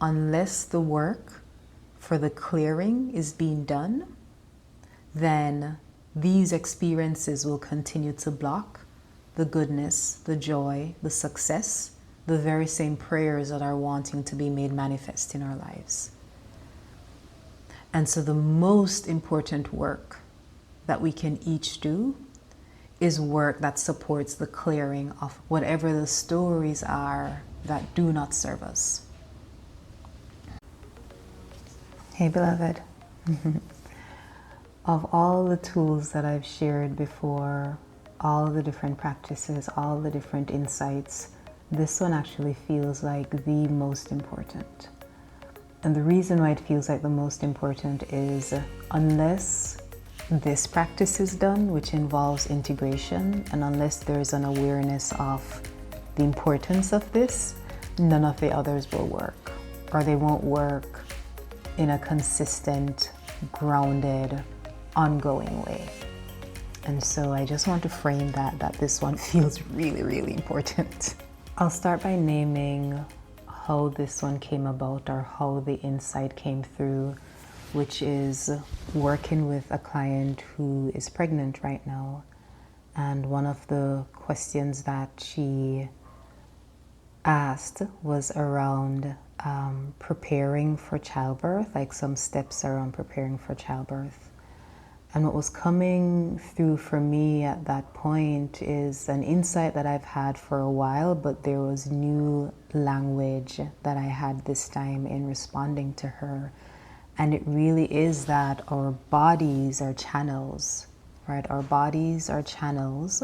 unless the work for the clearing is being done, then these experiences will continue to block the goodness, the joy, the success, the very same prayers that are wanting to be made manifest in our lives. And so the most important work that we can each do is work that supports the clearing of whatever the stories are that do not serve us. Hey, beloved. Of all the tools that I've shared before, all the different practices, all the different insights, this one actually feels like the most important. And the reason why it feels like the most important is unless this practice is done, which involves integration, and unless there's an awareness of the importance of this, none of the others will work, or they won't work in a consistent, grounded, ongoing way. And so I just want to frame that this one feels really, really important. I'll start by naming how this one came about, or how the insight came through, which is working with a client who is pregnant right now. And one of the questions that she asked was around preparing for childbirth, like some steps around preparing for childbirth. And what was coming through for me at that point is an insight that I've had for a while, but there was new language that I had this time in responding to her. And it really is that our bodies are channels, right? Our bodies are channels.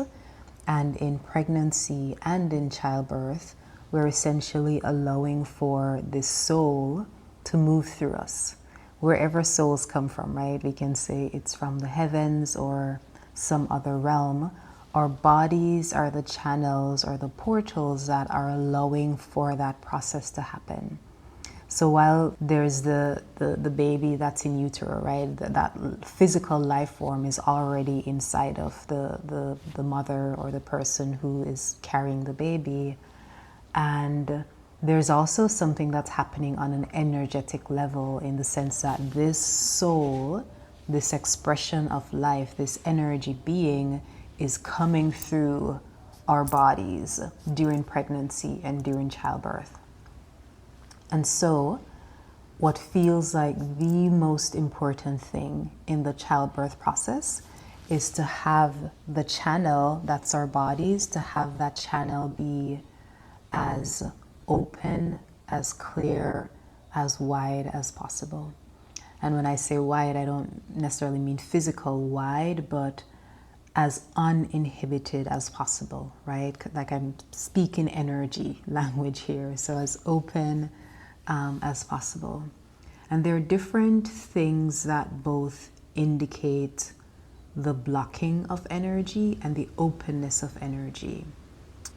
And in pregnancy and in childbirth, we're essentially allowing for this soul to move through us. Wherever souls come from, right? We can say it's from the heavens or some other realm. Our bodies are the channels or the portals that are allowing for that process to happen. So while there's the baby that's in utero, right? That physical life form is already inside of the mother or the person who is carrying the baby. And there's also something that's happening on an energetic level, in the sense that this soul, this expression of life, this energy being is coming through our bodies during pregnancy and during childbirth. And so what feels like the most important thing in the childbirth process is to have the channel, that's our bodies, to have that channel be as open, as clear, as wide as possible. And when I say wide, I don't necessarily mean physical wide, but as uninhibited as possible, right? Like I'm speaking energy language here. So as open as possible. And there are different things that both indicate the blocking of energy and the openness of energy.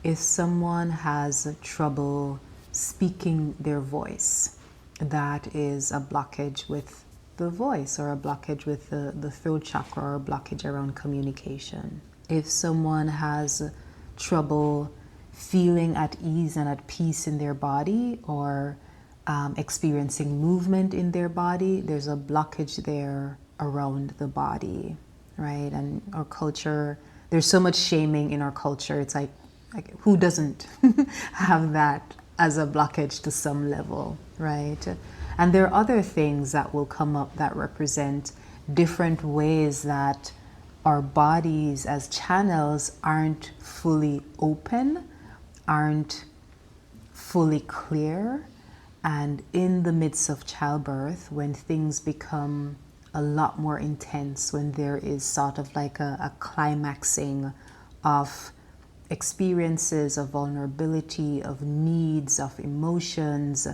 If someone has trouble speaking their voice, that is a blockage with the voice, or a blockage with the throat chakra, or a blockage around communication. If someone has trouble feeling at ease and at peace in their body, or experiencing movement in their body, there's a blockage there around the body, right? And our culture, there's so much shaming in our culture. It's like who doesn't have that as a blockage to some level, right? And there are other things that will come up that represent different ways that our bodies as channels aren't fully open, aren't fully clear. And in the midst of childbirth, when things become a lot more intense, when there is sort of like a climaxing of experiences, of vulnerability, of needs, of emotions,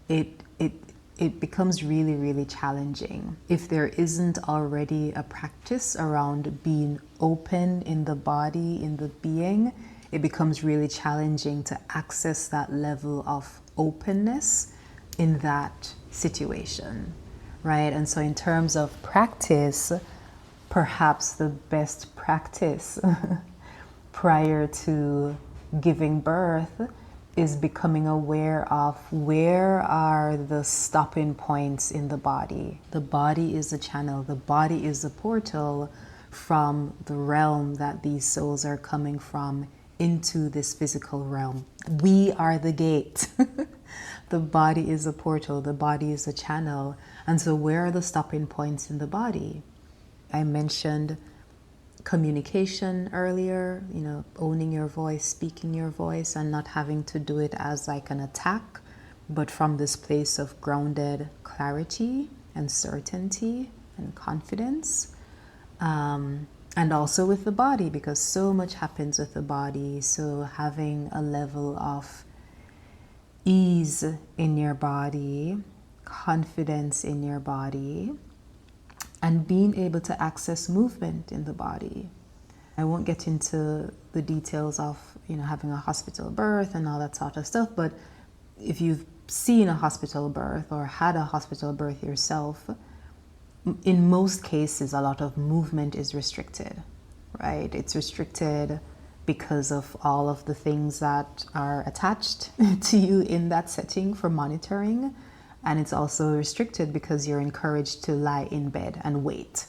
it becomes really, really challenging. If there isn't already a practice around being open in the body, in the being, it becomes really challenging to access that level of openness in that situation, right? And so in terms of practice, perhaps the best practice prior to giving birth is becoming aware of where are the stopping points in the body. The body is a channel. The body is a portal from the realm that these souls are coming from into this physical realm. We are the gate. The body is a portal. The body is a channel. And so where are the stopping points in the body? I mentioned communication earlier, owning your voice, speaking your voice, and not having to do it as like an attack, but from this place of grounded clarity and certainty and confidence. And also with the body, because so much happens with the body. So having a level of ease in your body, confidence in your body, and being able to access movement in the body. I won't get into the details of, having a hospital birth and all that sort of stuff, but if you've seen a hospital birth or had a hospital birth yourself, in most cases, a lot of movement is restricted, right? It's restricted because of all of the things that are attached to you in that setting for monitoring. And it's also restricted because you're encouraged to lie in bed and wait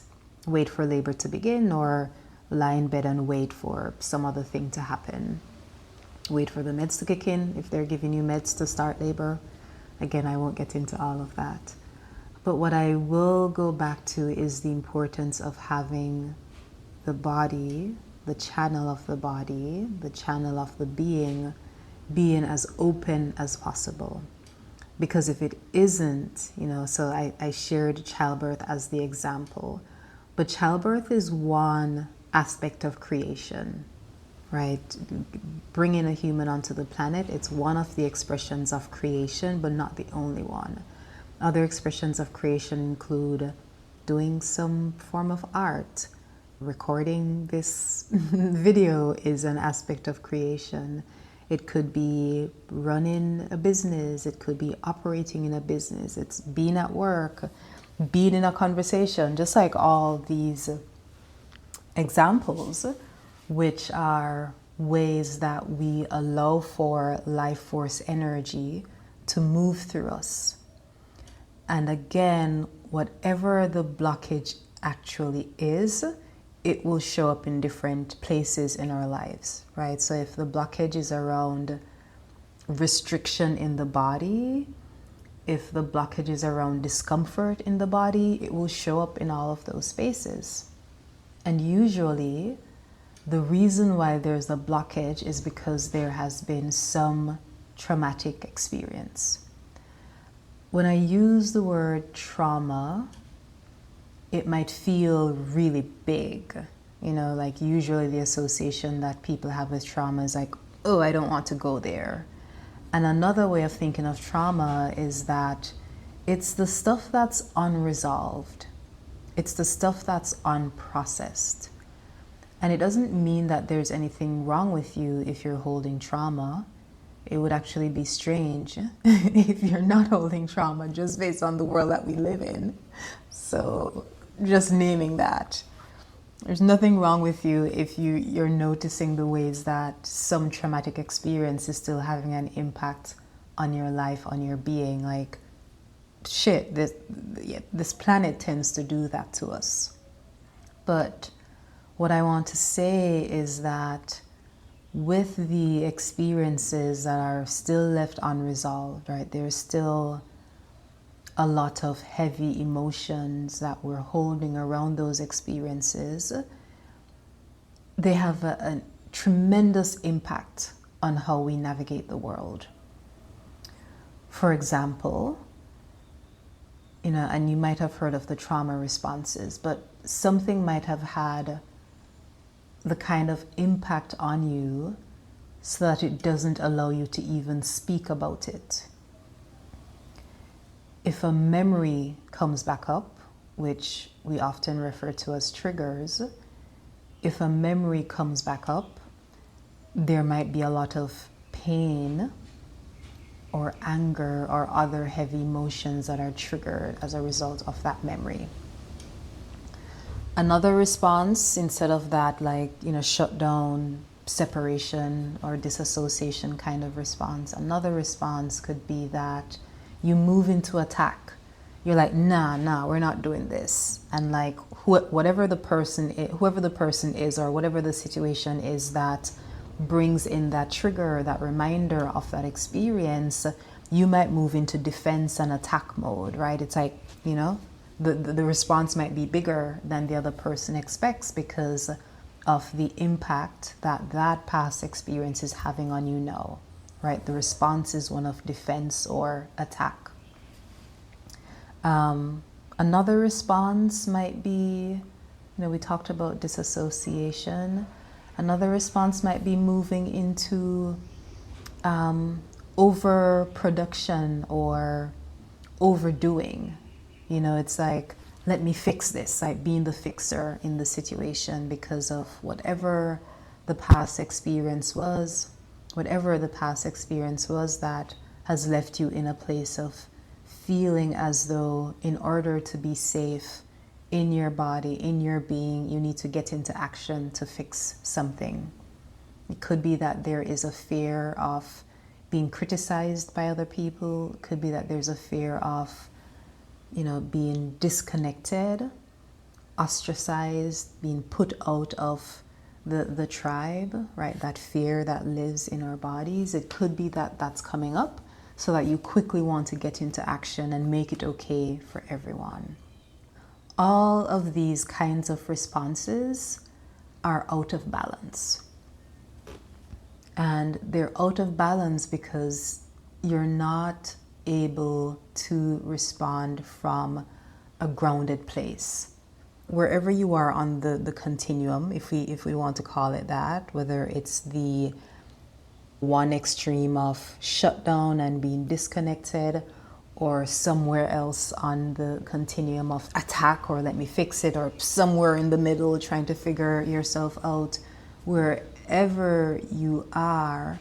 for labor to begin, or lie in bed and wait for some other thing to happen. Wait for the meds to kick in if they're giving you meds to start labor. Again, I won't get into all of that. But what I will go back to is the importance of having the body, the channel of the body, the channel of the being as open as possible. Because if it isn't, so I shared childbirth as the example, but childbirth is one aspect of creation, right? Bringing a human onto the planet, it's one of the expressions of creation, but not the only one. Other expressions of creation include doing some form of art. Recording this video is an aspect of creation. It could be running a business. It could be operating in a business. It's being at work, being in a conversation, just like all these examples, which are ways that we allow for life force energy to move through us. And again, whatever the blockage actually is, it will show up in different places in our lives, right? So if the blockage is around restriction in the body, if the blockage is around discomfort in the body, it will show up in all of those spaces. And usually, the reason why there's a blockage is because there has been some traumatic experience. When I use the word trauma, it might feel really big. Like usually the association that people have with trauma is like, oh, I don't want to go there. And another way of thinking of trauma is that it's the stuff that's unresolved. It's the stuff that's unprocessed. And it doesn't mean that there's anything wrong with you if you're holding trauma. It would actually be strange if you're not holding trauma, just based on the world that we live in. So just naming that. There's nothing wrong with you if you're noticing the ways that some traumatic experience is still having an impact on your life, on your being. Like, shit, this planet tends to do that to us. But what I want to say is that with the experiences that are still left unresolved, right, there's still a lot of heavy emotions that we're holding around those experiences. They have a tremendous impact on how we navigate the world. For example, and you might have heard of the trauma responses, but something might have had the kind of impact on you so that it doesn't allow you to even speak about it. If a memory comes back up, which we often refer to as triggers, if a memory comes back up, there might be a lot of pain or anger or other heavy emotions that are triggered as a result of that memory. Another response, instead of that, shut down, separation or disassociation kind of response. Another response could be that you move into attack. You're like, nah, we're not doing this. And like whoever the person is, or whatever the situation is that brings in that trigger, that reminder of that experience, you might move into defense and attack mode, right? It's like, you know, the response might be bigger than the other person expects because of the impact that that past experience is having on you now, right? The response is one of defense or attack. Another response might be, we talked about disassociation. Another response might be moving into overproduction or overdoing. It's like, let me fix this, like being the fixer in the situation because of whatever the past experience was that has left you in a place of feeling as though in order to be safe in your body, in your being, you need to get into action to fix something. It could be that there is a fear of being criticized by other people. It could be that there's a fear of being disconnected, ostracized, being put out of the tribe, right? That fear that lives in our bodies. It could be that that's coming up so that you quickly want to get into action and make it okay for everyone. All of these kinds of responses are out of balance. And they're out of balance because you're not able to respond from a grounded place. Wherever you are on the continuum, if we want to call it that, whether it's the one extreme of shutdown and being disconnected, or somewhere else on the continuum of attack or let me fix it, or somewhere in the middle trying to figure yourself out, wherever you are,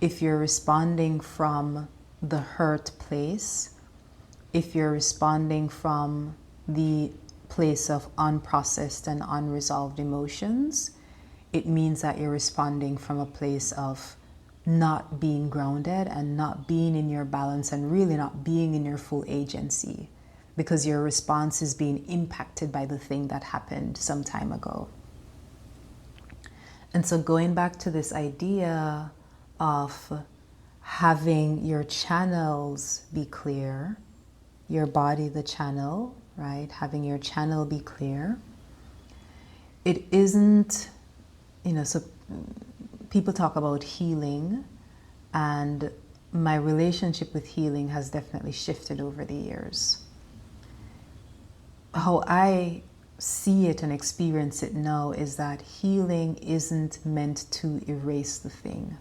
if you're responding from the hurt place, if you're responding from the place of unprocessed and unresolved emotions, it means that you're responding from a place of not being grounded and not being in your balance and really not being in your full agency, because your response is being impacted by the thing that happened some time ago. And so going back to this idea of having your channels be clear, your body the channel, right? Having your channel be clear. It isn't, so people talk about healing, and my relationship with healing has definitely shifted over the years. How I see it and experience it now is that healing isn't meant to erase the thing.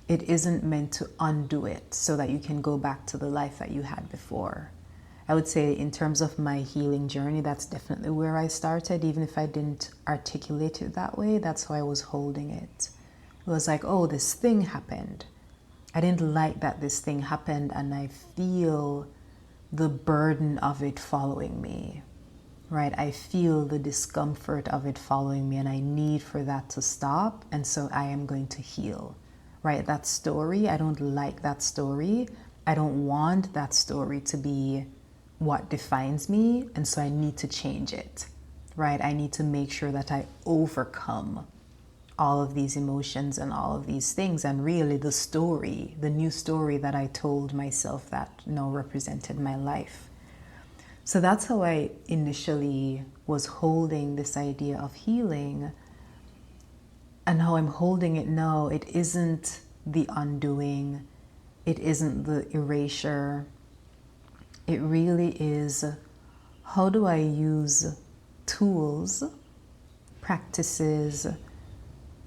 It isn't meant to undo it so that you can go back to the life that you had before. I would say in terms of my healing journey, that's definitely where I started. Even if I didn't articulate it that way, that's how I was holding it. It was like, oh, this thing happened. I didn't like that this thing happened, and I feel the burden of it following me, right? I feel the discomfort of it following me, and I need for that to stop, and so I am going to heal, right? That story, I don't like that story. I don't want that story to be what defines me, and so I need to change it, right? I need to make sure that I overcome all of these emotions and all of these things, and really the story, the new story that I told myself that represented my life. So that's how I initially was holding this idea of healing, and how I'm holding it now. It isn't the undoing, it isn't the erasure. It really is, how do I use tools, practices,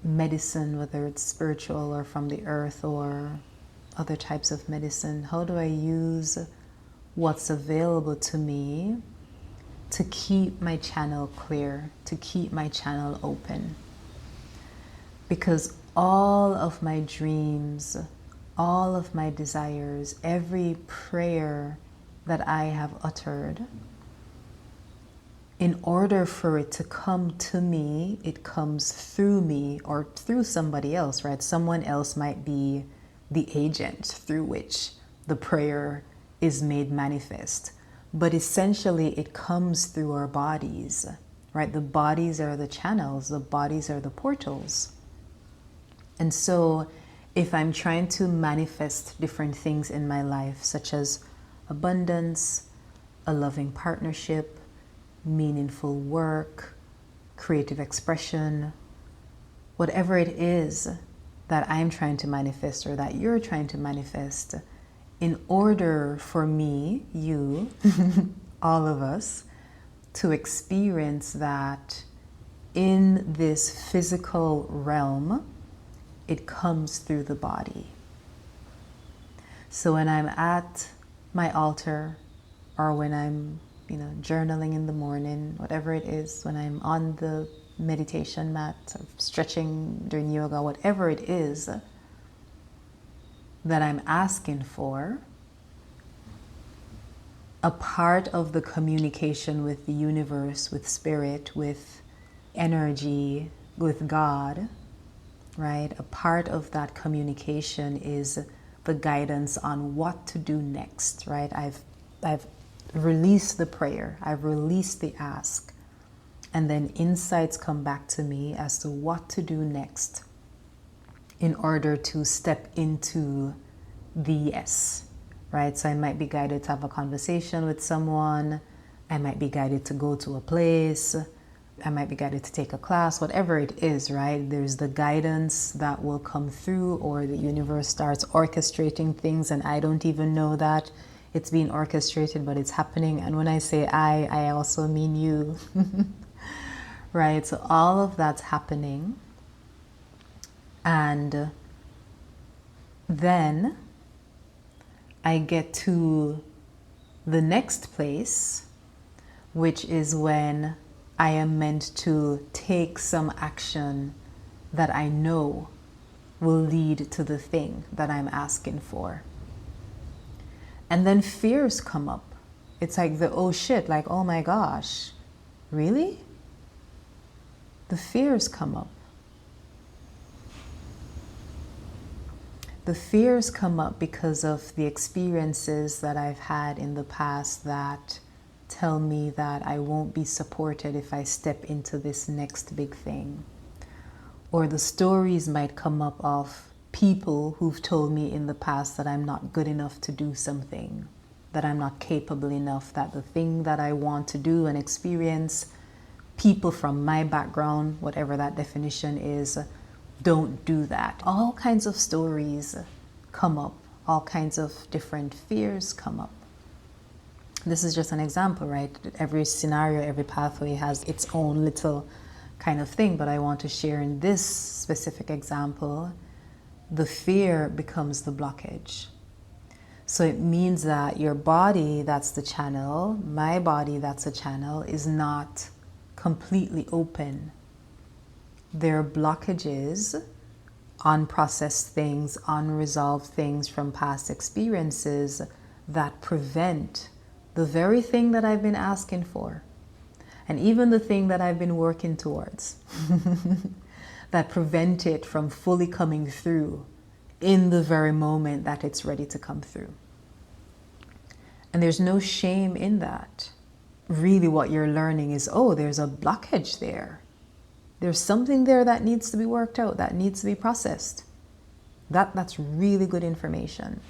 medicine, whether it's spiritual or from the earth or other types of medicine, how do I use what's available to me to keep my channel clear, to keep my channel open? Because all of my dreams, all of my desires, every prayer that I have uttered in order for it to come to me, it comes through me or through somebody else, right? Someone else might be the agent through which the prayer is made manifest. But essentially, it comes through our bodies, right? The bodies are the channels, the bodies are the portals. And so, if I'm trying to manifest different things in my life, such as abundance, a loving partnership, meaningful work, creative expression, whatever it is that I'm trying to manifest or that you're trying to manifest, in order for me, you, all of us, to experience that in this physical realm, it comes through the body. So when I'm at my altar, or when I'm journaling in the morning, whatever it is, when I'm on the meditation mat, stretching during yoga, whatever it is that I'm asking for, a part of the communication with the universe, with spirit, with energy, with God, right? A part of that communication is the guidance on what to do next, right? I've released the prayer, I've released the ask, and then insights come back to me as to what to do next in order to step into the yes, right? So I might be guided to have a conversation with someone, I might be guided to go to a place, I might be guided to take a class, whatever it is, right? There's the guidance that will come through, or the universe starts orchestrating things and I don't even know that it's being orchestrated, but it's happening. And when I say I also mean you, right? So all of that's happening. And then I get to the next place, which is when I am meant to take some action that I know will lead to the thing that I'm asking for. And then fears come up. It's like the oh shit, like oh my gosh, really? The fears come up. The fears come up because of the experiences that I've had in the past that tell me that I won't be supported if I step into this next big thing. Or the stories might come up of people who've told me in the past that I'm not good enough to do something, that I'm not capable enough, that the thing that I want to do and experience, people from my background, whatever that definition is, don't do that. All kinds of stories come up, all kinds of different fears come up. This is just an example, right? Every scenario, every pathway has its own little kind of thing, but I want to share in this specific example, the fear becomes the blockage. So it means that your body, that's the channel, my body, that's a channel, is not completely open. There are blockages, unprocessed things, unresolved things from past experiences that prevent the very thing that I've been asking for, and even the thing that I've been working towards, that prevent it from fully coming through in the very moment that it's ready to come through. And there's no shame in that. Really what you're learning is, oh, there's a blockage there. There's something there that needs to be worked out, that needs to be processed. That's really good information.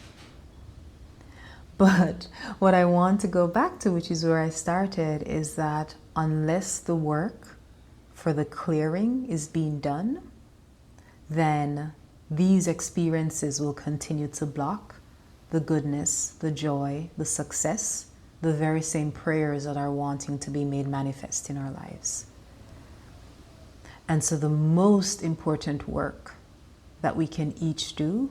But what I want to go back to, which is where I started, is that unless the work for the clearing is being done, then these experiences will continue to block the goodness, the joy, the success, the very same prayers that are wanting to be made manifest in our lives. And so the most important work that we can each do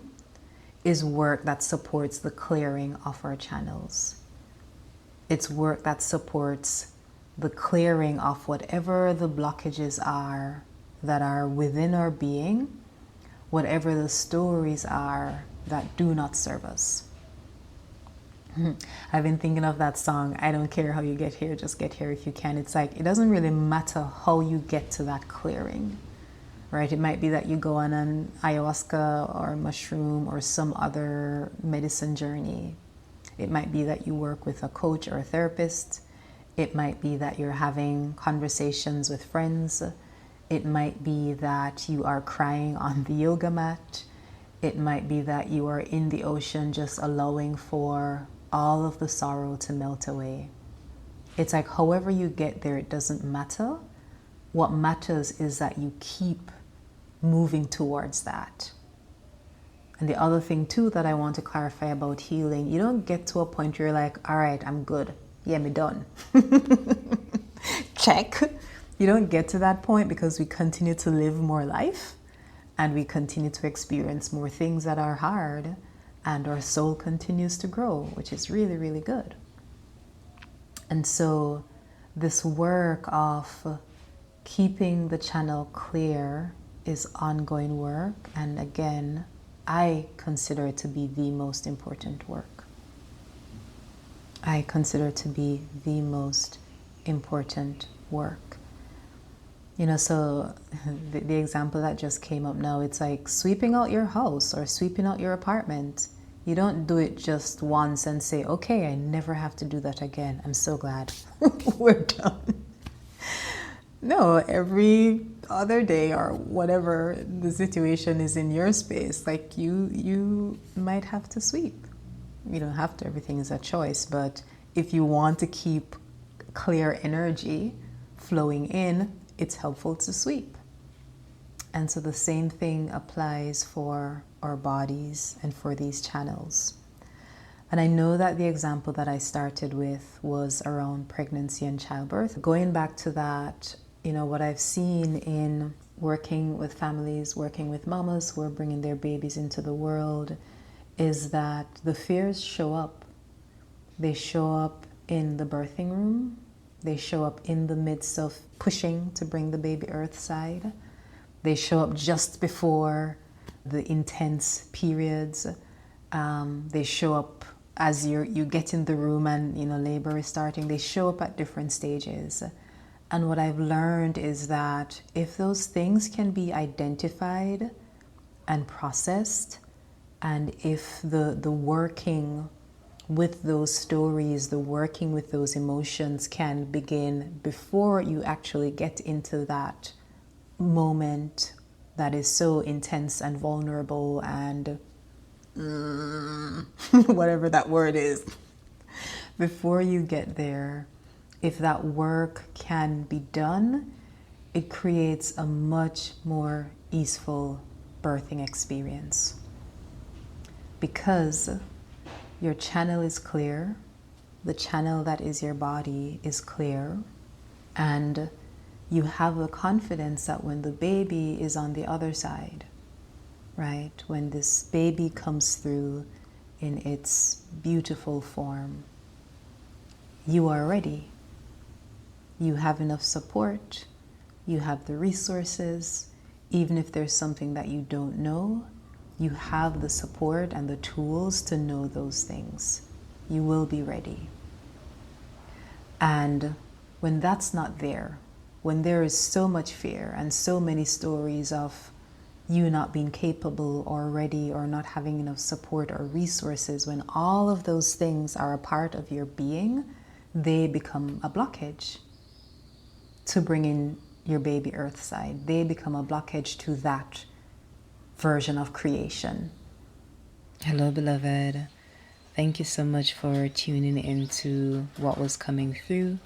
is work that supports the clearing of our channels. It's work that supports the clearing of whatever the blockages are that are within our being, whatever the stories are that do not serve us. I've been thinking of that song, I don't care how you get here, just get here if you can. It's like, it doesn't really matter how you get to that clearing, right? It might be that you go on an ayahuasca or mushroom or some other medicine journey. It might be that you work with a coach or a therapist. It might be that you're having conversations with friends. It might be that you are crying on the yoga mat. It might be that you are in the ocean just allowing for all of the sorrow to melt away. It's like, however you get there, it doesn't matter. What matters is that you keep moving towards that. And the other thing too that I want to clarify about healing, you don't get to a point where you're like, all right, I'm good. Yeah, me done. Check. You don't get to that point because we continue to live more life and we continue to experience more things that are hard, and our soul continues to grow, which is really, really good. And so this work of keeping the channel clear is ongoing work. And again, I consider it to be the most important work. I consider it to be the most important work. You know, so the example that just came up now, it's like sweeping out your house or sweeping out your apartment. You don't do it just once and say, okay, I never have to do that again. I'm so glad we're done. No, every other day or whatever the situation is in your space, like you might have to sweep. You don't have to, everything is a choice. But if you want to keep clear energy flowing in, it's helpful to sweep. And so the same thing applies for our bodies and for these channels. And I know that the example that I started with was around pregnancy and childbirth. Going back to that, you know, what I've seen in working with families, working with mamas who are bringing their babies into the world, is that the fears show up. They show up in the birthing room. They show up in the midst of pushing to bring the baby earthside. They show up just before the intense periods. They show up as you get in the room and, you know, labor is starting. They show up at different stages. And what I've learned is that if those things can be identified and processed, and if the working with those stories, the working with those emotions can begin before you actually get into that moment that is so intense and vulnerable and whatever that word is, before you get there, if that work can be done, it creates a much more easeful birthing experience. Because your channel is clear, the channel that is your body is clear, and you have the confidence that when the baby is on the other side, right, when this baby comes through in its beautiful form, you are ready. You have enough support, you have the resources. Even if there's something that you don't know, you have the support and the tools to know those things. You will be ready. And when that's not there, when there is so much fear and so many stories of you not being capable or ready or not having enough support or resources, when all of those things are a part of your being, they become a blockage to bring in your baby earthside. They become a blockage to that version of creation. Hello, beloved. Thank you so much for tuning into what was coming through.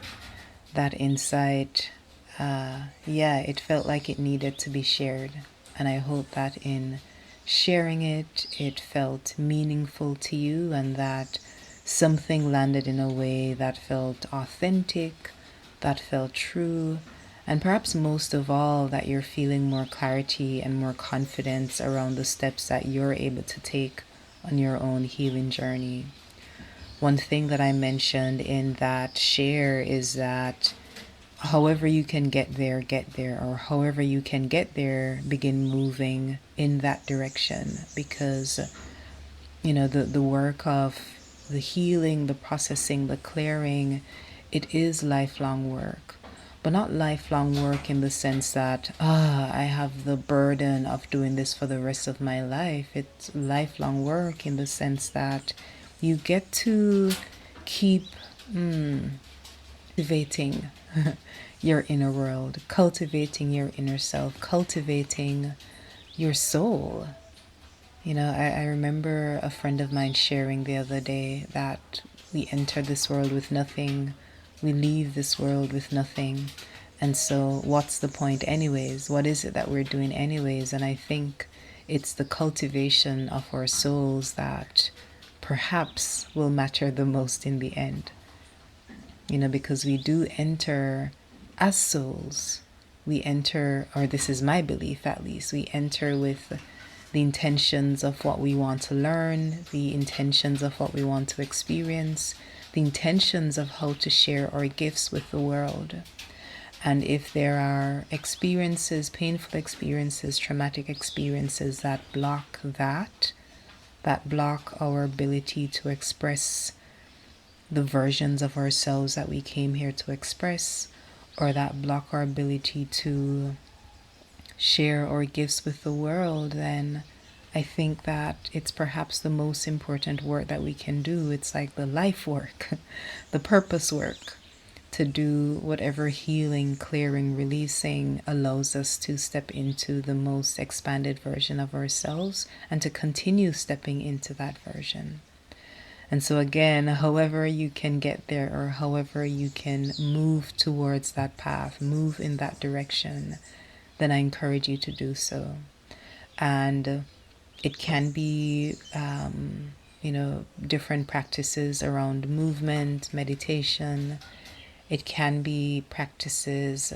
That insight, it felt like it needed to be shared. And I hope that in sharing it, it felt meaningful to you and that something landed in a way that felt authentic, that felt true, and perhaps most of all, that you're feeling more clarity and more confidence around the steps that you're able to take on your own healing journey. One thing that I mentioned in that share is that however you can get there, or however you can get there, begin moving in that direction, because, you know, the work of the healing, the processing, the clearing, it is lifelong work. But not lifelong work in the sense that, I have the burden of doing this for the rest of my life. It's lifelong work in the sense that you get to keep cultivating your inner world, cultivating your inner self, cultivating your soul. I remember a friend of mine sharing the other day that we enter this world with nothing, we leave this world with nothing. And so what's the point anyways? What is it that we're doing anyways? And I think it's the cultivation of our souls that perhaps will matter the most in the end. Because we do enter as souls. We enter, or this is my belief at least, we enter with the intentions of what we want to learn, the intentions of what we want to experience, the intentions of how to share our gifts with the world. And if there are experiences, painful experiences, traumatic experiences that block that block our ability to express the versions of ourselves that we came here to express, or that block our ability to share our gifts with the world, then I think that it's perhaps the most important work that we can do. It's like the life work, the purpose work, to do whatever healing, clearing, releasing allows us to step into the most expanded version of ourselves and to continue stepping into that version. And so again, however you can get there, or however you can move towards that path, move in that direction, then I encourage you to do so. And it can be, different practices around movement, meditation. It can be practices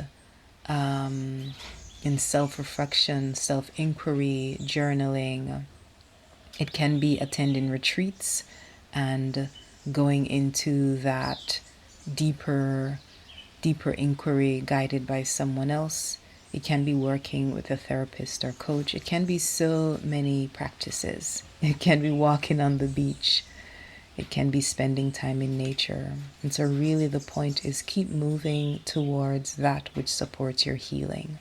in self-reflection, self-inquiry, journaling. It can be attending retreats and going into that deeper inquiry guided by someone else. It can be working with a therapist or coach. It can be so many practices. It can be walking on the beach. It can be spending time in nature. And so really the point is keep moving towards that which supports your healing.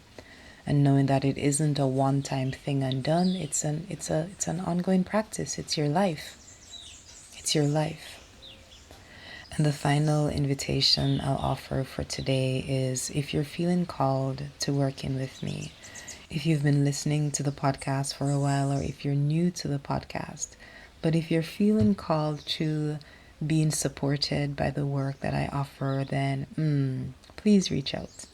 And knowing that it isn't a one-time thing and done. It's an ongoing practice. It's your life. It's your life. And the final invitation I'll offer for today is, if you're feeling called to work in with me, if you've been listening to the podcast for a while, or if you're new to the podcast, but if you're feeling called to being supported by the work that I offer, then please reach out.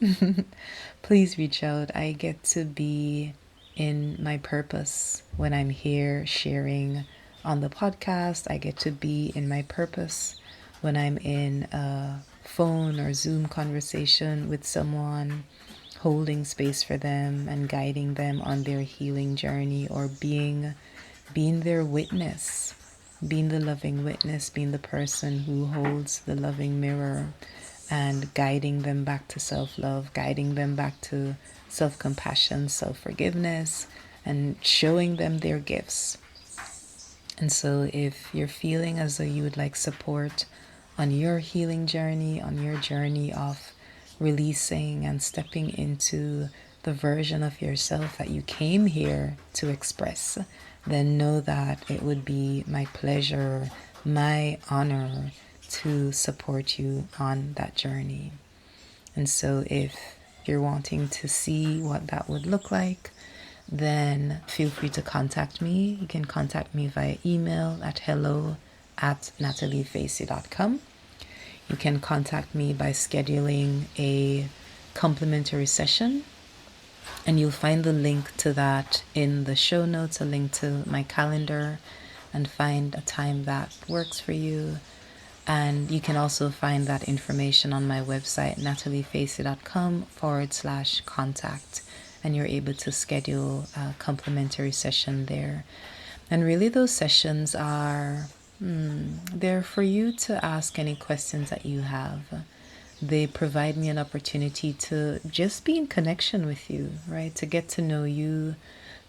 Please reach out. I get to be in my purpose when I'm here sharing on the podcast. I get to be in my purpose when I'm in a phone or Zoom conversation with someone, holding space for them and guiding them on their healing journey, or being their witness, being the loving witness, being the person who holds the loving mirror and guiding them back to self-love, guiding them back to self-compassion, self-forgiveness, and showing them their gifts. And so if you're feeling as though you would like support on your healing journey, on your journey of releasing and stepping into the version of yourself that you came here to express, then know that it would be my pleasure, my honor to support you on that journey. And so if you're wanting to see what that would look like, then feel free to contact me. You can contact me via email at hello@nataliefacey.com. You can contact me by scheduling a complimentary session, and you'll find the link to that in the show notes, a link to my calendar, and find a time that works for you. And you can also find that information on my website, nataliefacey.com/contact. And you're able to schedule a complimentary session there. And really those sessions are there for you to ask any questions that you have. They provide me an opportunity to just be in connection with you, right? To get to know you,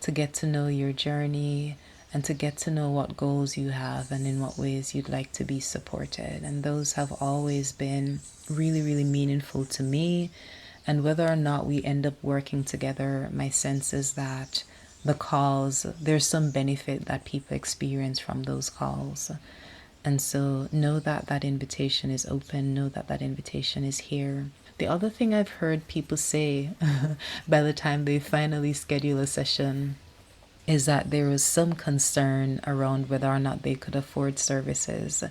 to get to know your journey, and to get to know what goals you have and in what ways you'd like to be supported. And those have always been really, really meaningful to me. And whether or not we end up working together, my sense is that the calls, there's some benefit that people experience from those calls. And so know that that invitation is open, know that that invitation is here. The other thing I've heard people say by the time they finally schedule a session is that there was some concern around whether or not they could afford services.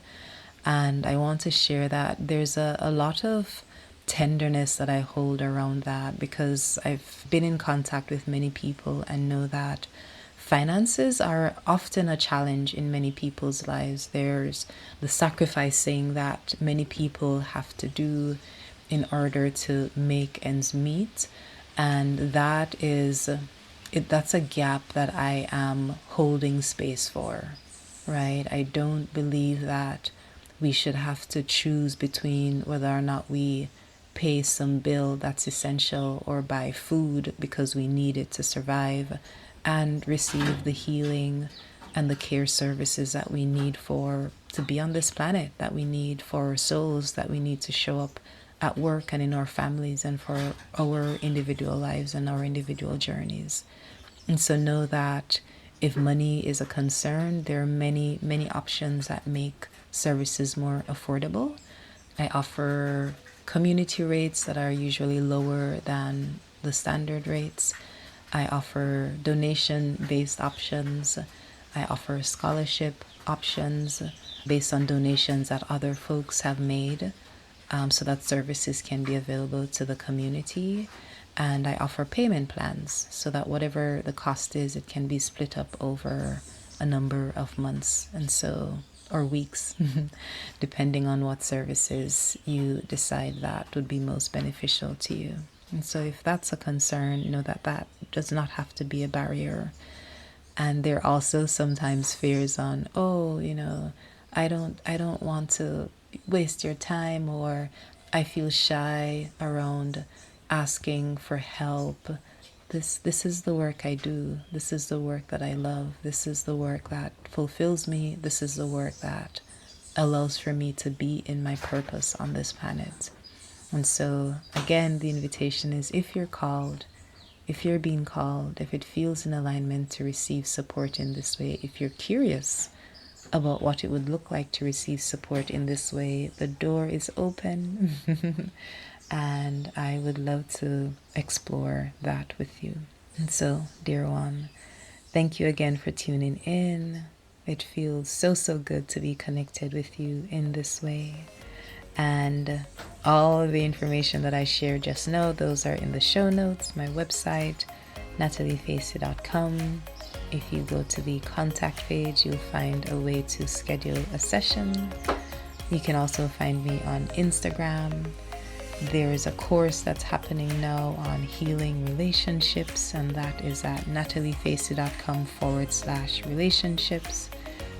And I want to share that there's a lot of tenderness that I hold around that, because I've been in contact with many people and know that finances are often a challenge in many people's lives. There's the sacrificing that many people have to do in order to make ends meet, and that's a gap that I am holding space for, right? I don't believe that we should have to choose between whether or not we pay some bill that's essential or buy food because we need it to survive and receive the healing and the care services that we need to be on this planet, that we need for our souls, that we need to show up at work and in our families and for our individual lives and our individual journeys. And so know that if money is a concern, there are many, many options that make services more affordable. I offer community rates that are usually lower than the standard rates. I offer donation-based options. I offer scholarship options based on donations that other folks have made, so that services can be available to the community. And I offer payment plans so that whatever the cost is, it can be split up over a number of months or weeks, depending on what services you decide that would be most beneficial to you. And so if that's a concern, know that that does not have to be a barrier. And there are also sometimes fears on, I don't want to waste your time, or I feel shy around asking for help. This is the work I do. This is the work that I love. This is the work that fulfills me. This is the work that allows for me to be in my purpose on this planet. And so again, the invitation is, if you're called, if you're being called, if it feels in alignment to receive support in this way, if you're curious about what it would look like to receive support in this way, the door is open. And I would love to explore that with you. And so, dear one, thank you again for tuning in. It feels so, so good to be connected with you in this way. And all of the information that I shared just now, those are in the show notes, my website, nataliefacey.com. If you go to the contact page, you'll find a way to schedule a session. You can also find me on Instagram. There's a course that's happening now on healing relationships, and that is at nataliefacey.com/relationships.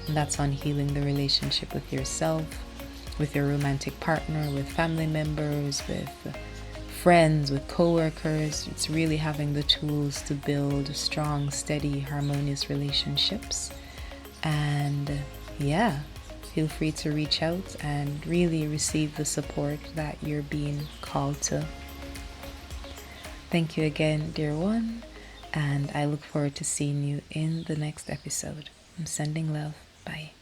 And that's on healing the relationship with yourself, with your romantic partner, with family members, with friends, with coworkers. It's really having the tools to build strong, steady, harmonious relationships. And feel free to reach out and really receive the support that you're being called to. Thank you again, dear one, and I look forward to seeing you in the next episode. I'm sending love. Bye.